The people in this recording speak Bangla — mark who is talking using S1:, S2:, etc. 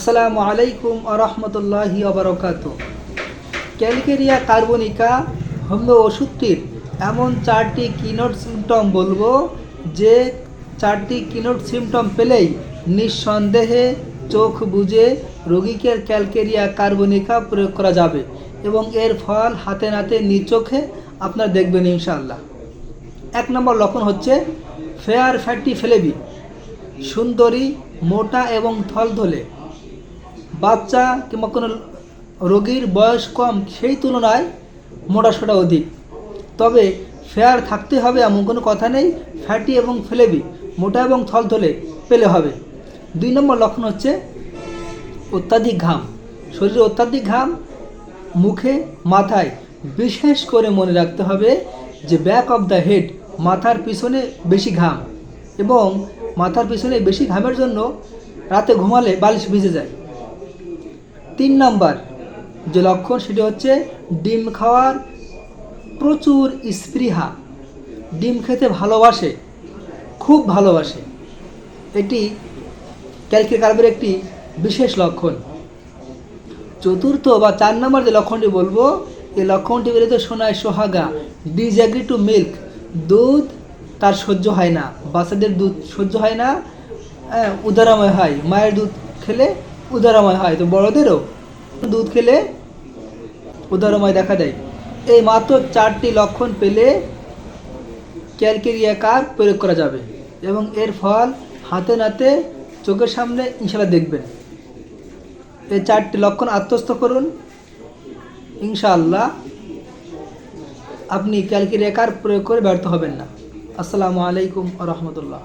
S1: আসসালামু আলাইকুম আরহামতুল্লাহি আবরকাত। ক্যালকেরিয়া কার্বনিকা হোমিও ওষুধটির এমন 4টি কিনোট সিমটম বলবো যে 4টি কিনোট সিমটম পেলেই নিঃসন্দেহে চোখ বুজে রোগীকে ক্যালকেরিয়া কার্বনিকা প্রয়োগ করা যাবে এবং এর ফল হাতে নাতে নিজ চোখে আপনারা দেখবেন ইনশাআল্লাহ। 1 নম্বর লক্ষণ হচ্ছে ফেয়ার ফ্যাটি ফ্লেবি, সুন্দরী, মোটা এবং থলথলে। বাচ্চা কিংবা কোনো রোগীর বয়স কম সেই তুলনায় মোটাসোটা অধিক, তবে ফেয়ার থাকতে হবে এমন কোনো কথা নেই। ফ্যাটি এবং ফ্লেবি, মোটা এবং থলথলে পেলে হবে। 2 নম্বর লক্ষণ হচ্ছে অত্যাধিক ঘাম, শরীরে অত্যাধিক ঘাম, মুখে, মাথায়। বিশেষ করে মনে রাখতে হবে যে ব্যাক অফ দ্য হেড, মাথার পিছনে বেশি ঘাম, এবং মাথার পিছনে বেশি ঘামের জন্য রাতে ঘুমালে বালিশ ভিজে যায়। 3 নম্বর যে লক্ষণ সেটি হচ্ছে ডিম খাওয়ার প্রচুর স্পৃহা, ডিম খেতে ভালোবাসে, খুব ভালোবাসে। এটি ক্যালকেরিয়া কার্বের একটি বিশেষ লক্ষণ। 4র্থ বা 4 নম্বর যে লক্ষণটি বলবো, এই লক্ষণটি বেরোতে শোনায় সোহাগা, ডিসঅ্যাগ্রি টু মিল্ক, দুধ তার সহ্য হয় না, বাচ্চাদের দুধ সহ্য হয় না, উদারাময় হয়। মায়ের দুধ খেলে উদারাময় হয়, তো বড়দেরও দুধ খেলে উদারময় দেখা দেয়। এই মাত্র 4টি লক্ষণ পেলে ক্যালকেরিয়া কার্ব প্রয়োগ করা যাবে এবং এর ফল হাতে নাতে চোখের সামনে ইনশাআল্লাহ দেখবেন। এই 4টি লক্ষণ আত্মস্থ করুন, ইনশাআল্লাহ আপনি ক্যালকেরিয়া কার্ব প্রয়োগ করে ব্যর্থ হবেন না। আসসালামু আলাইকুম ওয়া রাহমাতুল্লাহ।